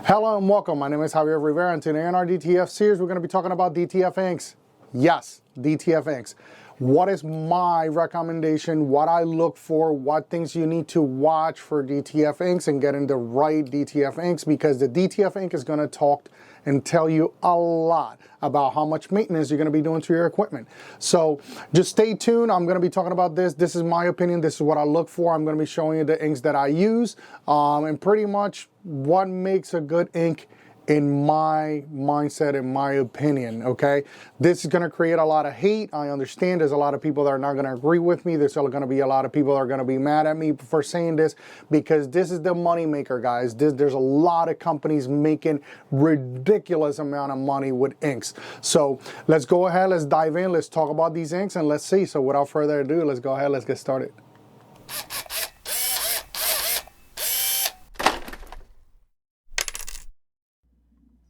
Hello and welcome. My name is Javier Rivera, and today in our DTF series, we're going to be talking about DTF Inks. Yes, DTF Inks. What is my recommendation, what I look for, what things you need to watch for DTF Inks and getting the right DTF Inks, because the DTF Ink is going to talk and tell you a lot about how much maintenance you're going to be doing to your equipment. So just stay tuned. I'm going to be talking about this. This is my opinion. This is what I look for. I'm going to be showing you the inks that I use and pretty much what makes a good ink in my mindset, in my opinion, okay? This is gonna create a lot of hate. I understand there's a lot of people that are not gonna agree with me. There's gonna be a lot of people that are gonna be mad at me for saying this, because this is the money maker, guys. There's a lot of companies making ridiculous amount of money with inks. So let's go ahead, let's dive in, let's talk about these inks and let's see. So without further ado, let's go ahead, let's get started.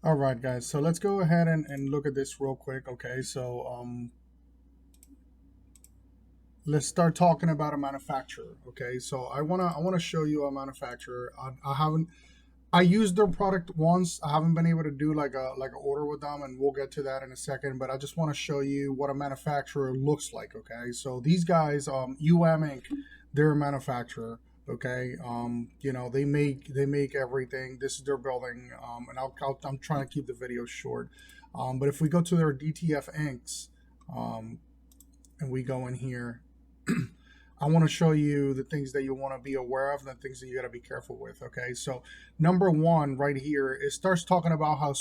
All right, guys, so let's go ahead and look at this real quick. Okay, so let's start talking about a manufacturer. Okay, so I wanna show you a manufacturer. I used their product once. I haven't been able to do like a order with them, and we'll get to that in a second, but I just want to show you what a manufacturer looks like. Okay, so these guys, Inc, they're a manufacturer. Okay, you know, they make everything. This is their building, and I'm trying to keep the video short, but if we go to their DTF Inks, and we go in here, I want to show you the things that you want to be aware of and the things that you got to be careful with. Okay, so number one right here, it starts talking about how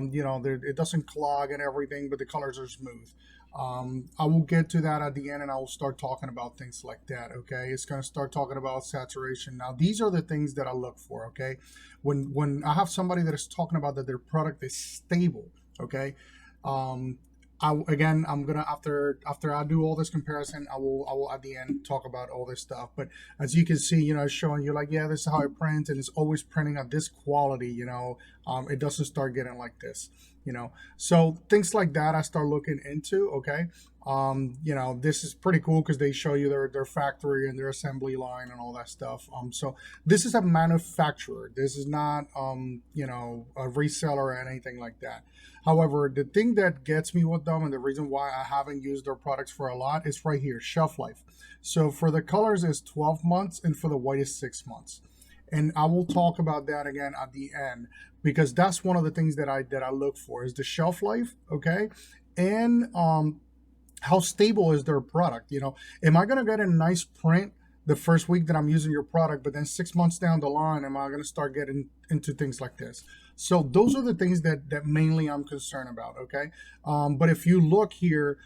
you know, it doesn't clog and everything, but the colors are smooth. I will get to that at the end, and I will start talking about things like that. Okay, it's going to start talking about saturation. Now these are the things that I look for. Okay, when I have somebody that is talking about that their product is stable. Okay, I'm gonna, after I do all this comparison, I will at the end talk about all this stuff. But as you can see, you know, it's showing you like, yeah, this is how it prints, and it's always printing at this quality. You know, it doesn't start getting like this. You know, so things like that I start looking into. Okay, you know, this is pretty cool because they show you their factory and their assembly line and all that stuff. So this is a manufacturer. This is not you know, a reseller or anything like that. However, the thing that gets me with them, and the reason why I haven't used their products for a lot, is right here, shelf life. So for the colors is 12 months, and for the white is 6 months. And I will talk about that again at the end, because that's one of the things that I look for, is the shelf life, okay? And how stable is their product? You know, am I gonna get a nice print the first week that I'm using your product, but then 6 months down the line, am I going to start getting into things like this? So those are the things that mainly I'm concerned about. Okay, but if you look here,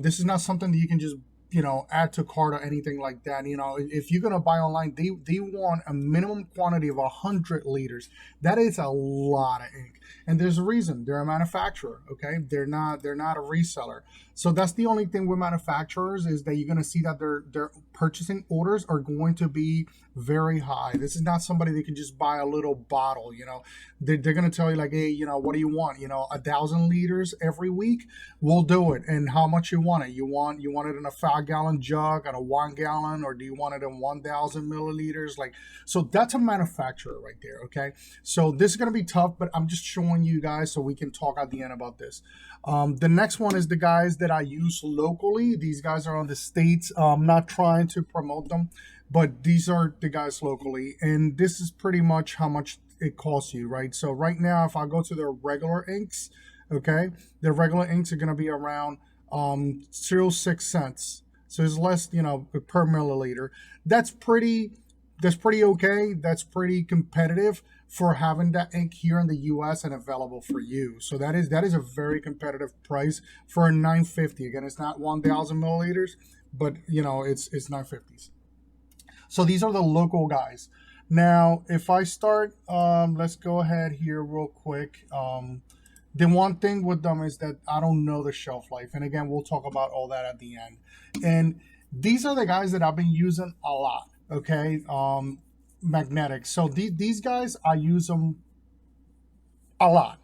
this is not something that you can just, you know, add to cart or anything like that. You know, if you're going to buy online, they want a minimum quantity of 100 liters. That is a lot of ink, and there's a reason. They're a manufacturer. Okay, they're not a reseller. So that's the only thing with manufacturers, is that you're going to see that their purchasing orders are going to be very high. This is not somebody that can just buy a little bottle. You know, they're going to tell you like, hey, you know, what do you want? You know, 1,000 liters every week, we'll do it. And how much you want it? You want it in a 5-gallon jug, and a 1 gallon, or do you want it in 1,000 milliliters? Like, so that's a manufacturer right there. Okay, so this is going to be tough, but I'm just showing you guys so we can talk at the end about this. The next one is the guys that I use locally. These guys are on the States. I'm not trying to promote them, but these are the guys locally, and this is pretty much how much it costs you, right? So right now, if I go to their regular inks, okay, their regular inks are going to be around 0.06 cents. So it's less, you know, per milliliter. That's pretty okay. That's pretty competitive for having that ink here in the US and available for you. So that is a very competitive price for a 950. Again, it's not 1,000 milliliters, but you know, it's 950s. So these are the local guys. Now, if I start, let's go ahead here real quick. The one thing with them is that I don't know the shelf life. And again, we'll talk about all that at the end. And these are the guys that I've been using a lot. Okay, magnetic. So these guys, I use them a lot.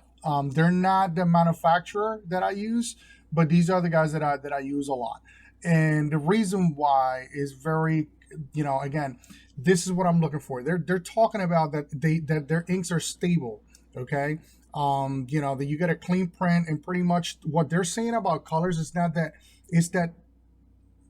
They're not the manufacturer that I use, but these are the guys that I use a lot. And the reason why is very, you know, again, this is what I'm looking for. They're talking about that their inks are stable. Okay. You know, that you get a clean print, and pretty much what they're saying about colors is not that, it's that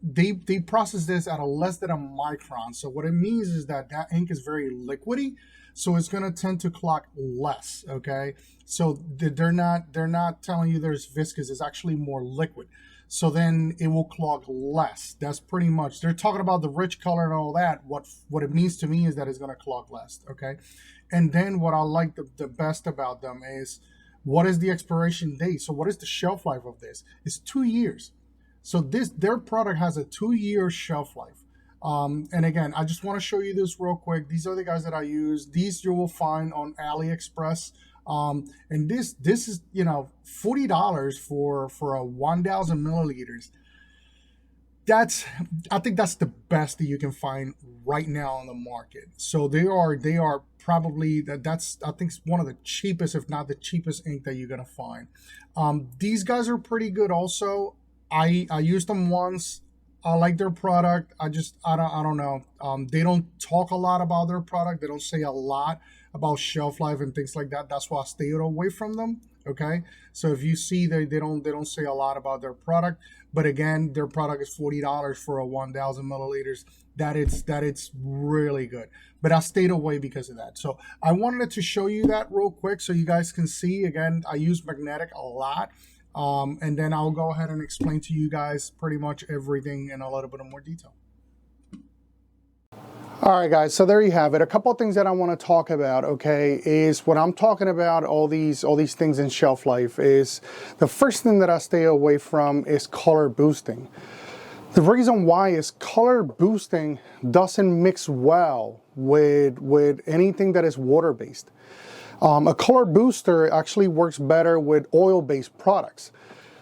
they process this at a less than a micron. So what it means is that that ink is very liquidy, so it's going to tend to clog less. Okay, so they're not telling you there's viscous, it's actually more liquid, so then it will clog less. That's pretty much, they're talking about the rich color and all that. What it means to me is that it's going to clog less. Okay, and then what I like the best about them is, what is the expiration date? So what is the shelf life of this? It's 2 years. So their product has a 2 year shelf life. And again, I just want to show you this real quick. These are the guys that I use. These you will find on AliExpress. And this is, you know, $40 for a 1,000 milliliters. I think that's the best that you can find right now on the market. So they are probably, that's I think one of the cheapest, if not the cheapest ink that you're gonna find. These guys are pretty good also. I used them once. I like their product. I don't know. They don't talk a lot about their product. They don't say a lot about shelf life and things like that. That's why I stayed away from them. Okay, so if you see they don't say a lot about their product, but again, their product is $40 for a 1,000 milliliters. It's really good. But I stayed away because of that. So I wanted to show you that real quick so you guys can see. Again, I use magnetic a lot. And then I'll go ahead and explain to you guys pretty much everything in a little bit of more detail. All right, guys, so there you have it. A couple of things that I want to talk about, okay, is when I'm talking about all these things in shelf life, is the first thing that I stay away from is color boosting. The reason why is color boosting doesn't mix well with anything that is water-based. A color booster actually works better with oil-based products.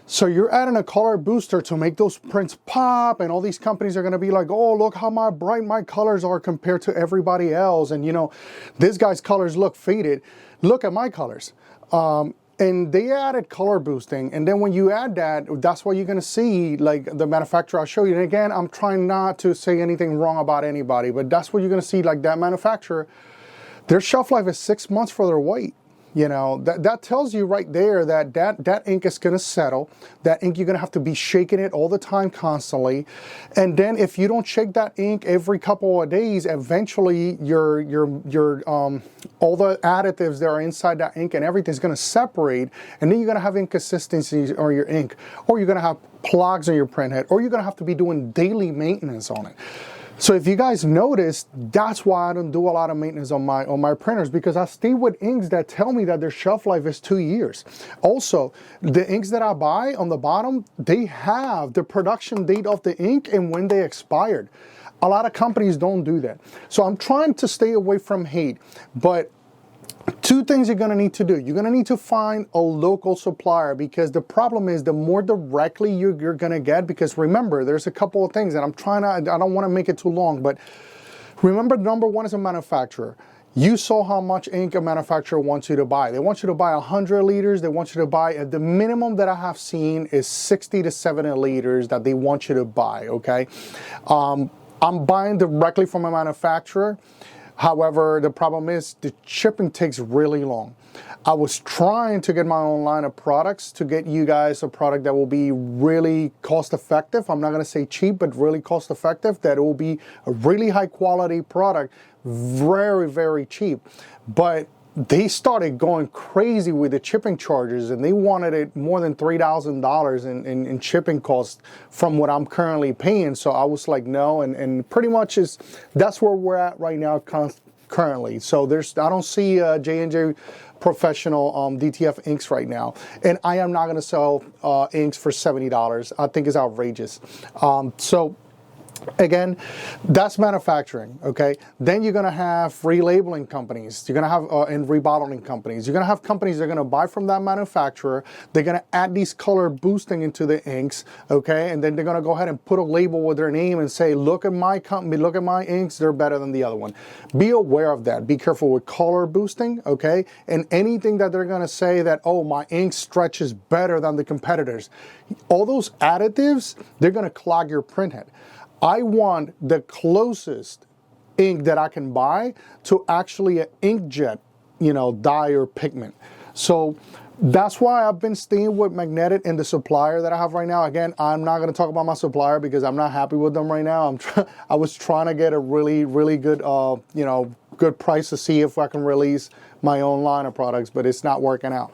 So you're adding a color booster to make those prints pop, and all these companies are going to be like, oh, look how bright my colors are compared to everybody else. And you know, this guy's colors look faded. Look at my colors. And they added color boosting. And then when you add that, that's what you're going to see, like the manufacturer I'll show you. And again, I'm trying not to say anything wrong about anybody, but that's what you're going to see, like that manufacturer. Their shelf life is 6 months for their weight. You know, that tells you right there that ink is going to settle. That ink, you're going to have to be shaking it all the time, constantly. And then if you don't shake that ink every couple of days, eventually your all the additives that are inside that ink and everything's going to separate, and then you're going to have inconsistencies on your ink, or you're going to have clogs on your printhead, or you're going to have to be doing daily maintenance on it. So if you guys notice, that's why I don't do a lot of maintenance on my printers, because I stay with inks that tell me that their shelf life is 2 years. Also, the inks that I buy on the bottom, they have the production date of the ink and when they expired. A lot of companies don't do that. So I'm trying to stay away from hate, but two things you're going to need to do. You're going to need to find a local supplier, because the problem is the more directly you're going to get, because remember, there's a couple of things, and I don't want to make it too long, but remember, number one is a manufacturer. You saw how much ink a manufacturer wants you to buy. They want you to buy 100 liters. They want you to buy, the minimum that I have seen is 60 to 70 liters that they want you to buy, okay? I'm buying directly from a manufacturer. However, the problem is the shipping takes really long. I was trying to get my own line of products to get you guys a product that will be really cost effective. I'm not going to say cheap, but really cost effective, that it will be a really high quality product, very, very cheap. But they started going crazy with the shipping charges, and they wanted it more than $3,000 in shipping costs from what I'm currently paying. So I was like, no, and pretty much that's where we're at right now currently. So I don't see J&J Professional DTF inks right now, and I am not going to sell inks for $70. I think it's outrageous. So again, that's manufacturing, okay? Then you're gonna have relabeling companies. You're gonna have and rebottling companies. You're gonna have companies that are gonna buy from that manufacturer. They're gonna add these color boosting into the inks, okay? And then they're gonna go ahead and put a label with their name and say, look at my company, look at my inks, they're better than the other one. Be aware of that. Be careful with color boosting, okay? And anything that they're gonna say that, oh, my ink stretches better than the competitors. All those additives, they're gonna clog your printhead. I want the closest ink that I can buy to actually an inkjet you know, dye or pigment. So that's why I've been staying with Magnetic and the supplier that I have right now. Again, I'm not going to talk about my supplier because I'm not happy with them right now. I was trying to get a really, really good, you know, good price to see if I can release my own line of products, but it's not working out.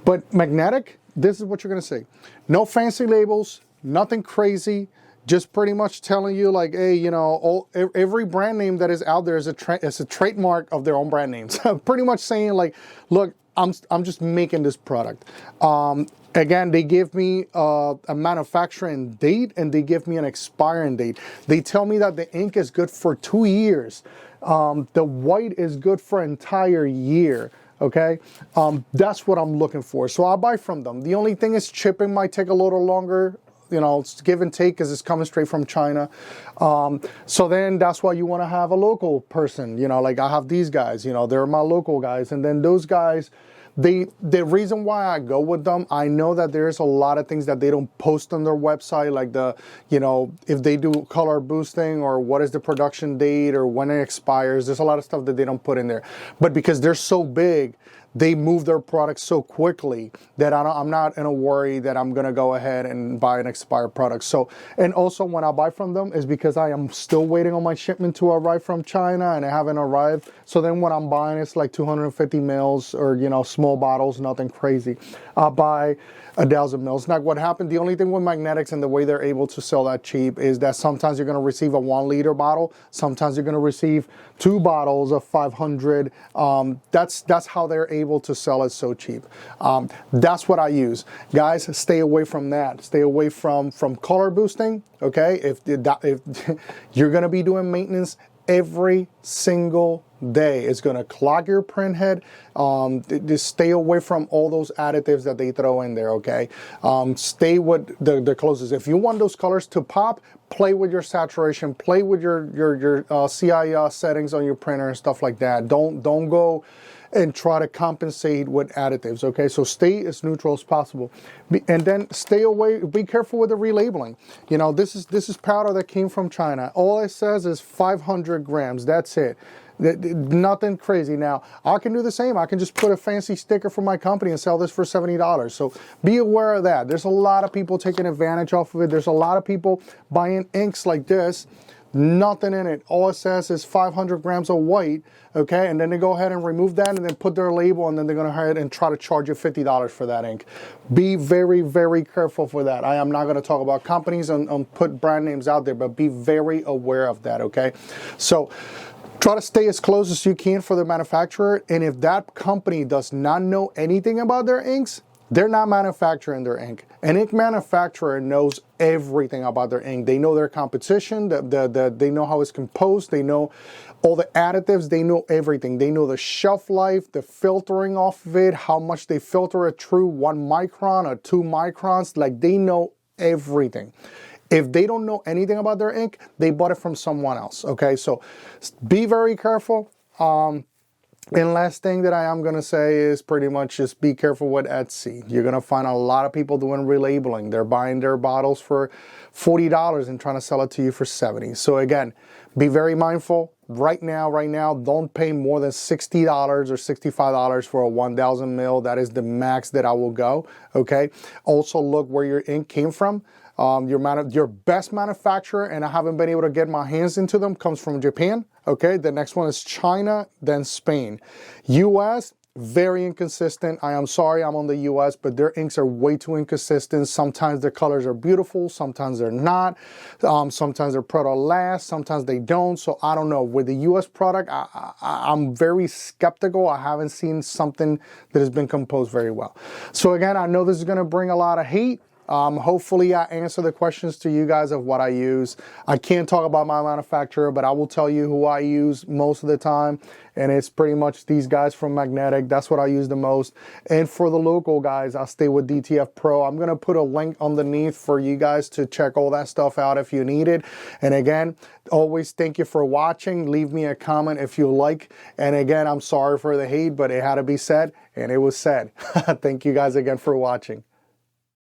But Magnetic, this is what you're going to see. No fancy labels, nothing crazy. Just pretty much telling you like, hey, you know, every brand name that is out there is a trademark of their own brand names. Pretty much saying like, look, I'm just making this product. Again, they give me a manufacturing date and they give me an expiring date. They tell me that the ink is good for 2 years. The white is good for an entire year. Okay, that's what I'm looking for. So I'll buy from them. The only thing is shipping might take a little longer. You know, it's give and take because it's coming straight from China. So then that's why you want to have a local person. You know, like I have these guys, you know, they're my local guys. And then those guys, the reason why I go with them, I know that there's a lot of things that they don't post on their website, like the, you know, if they do color boosting or what is the production date or when it expires. There's a lot of stuff that they don't put in there. But because they're so big, they move their products so quickly that I'm not in a worry that I'm going to go ahead and buy an expired product. So, and also when I buy from them is because I am still waiting on my shipment to arrive from China and it haven't arrived. So then when I'm buying, it's like 250 mils or, you know, small bottles, nothing crazy. I'll buy 1,000 mils. Now what happened, the only thing with Magnetics and the way they're able to sell that cheap is that sometimes you're going to receive a 1 liter bottle. Sometimes you're going to receive 2 bottles of 500. That's how they're able to sell it so cheap. That's what I use. Guys, stay away from that. Stay away from color boosting. Okay, if you're going to be doing maintenance every single day, it's going to clog your print head. Just stay away from all those additives that they throw in there. Okay, stay with the closest. If you want those colors to pop, play with your saturation, play with your CI settings on your printer and stuff like that. Don't go and try to compensate with additives. Okay, so stay as neutral as possible, and then stay away. Be careful with the relabeling. You know, this is powder that came from China. All it says is 500 grams. That's it. Nothing crazy. Now I can do the same. I can just put a fancy sticker for my company and sell this for $70. So be aware of that. There's a lot of people taking advantage off of it. There's a lot of people buying inks like this, nothing in it. All it says is 500 grams of white. Okay, and then they go ahead and remove that and then put their label, and then they're going to ahead and try to charge you $50 for that ink. Be very, very careful for that. I am not going to talk about companies and put brand names out there, but be very aware of that. Okay, so try to stay as close as you can for the manufacturer, and if that company does not know anything about their inks, they're not manufacturing their ink. An ink manufacturer knows everything about their ink. They know their competition, they know how it's composed, they know all the additives, they know everything. They know the shelf life, the filtering off of it, how much they filter it through, 1 micron or 2 microns, like they know everything. If they don't know anything about their ink, they bought it from someone else, okay? So be very careful. And last thing that I am going to say is pretty much just be careful with Etsy. You're going to find a lot of people doing relabeling. They're buying their bottles for $40 and trying to sell it to you for $70. So again, be very mindful. Right now, don't pay more than $60 or $65 for a 1,000 mil. That is the max that I will go, okay? Also look where your ink came from. Your best manufacturer, and I haven't been able to get my hands into them, comes from Japan. Okay, the next one is China, then Spain. US, very inconsistent. I am sorry I'm on the US, but their inks are way too inconsistent. Sometimes their colors are beautiful, sometimes they're not. Sometimes their product lasts, sometimes they don't. So I don't know. With the US product, I'm very skeptical. I haven't seen something that has been composed very well. So again, I know this is going to bring a lot of hate. Hopefully I answer the questions to you guys of what I use. I can't talk about my manufacturer, but I will tell you who I use most of the time. And it's pretty much these guys from Magnetic. That's what I use the most. And for the local guys, I'll stay with DTF Pro. I'm going to put a link underneath for you guys to check all that stuff out if you need it. And again, always thank you for watching. Leave me a comment if you like. And again, I'm sorry for the hate, but it had to be said, and it was said. Thank you guys again for watching.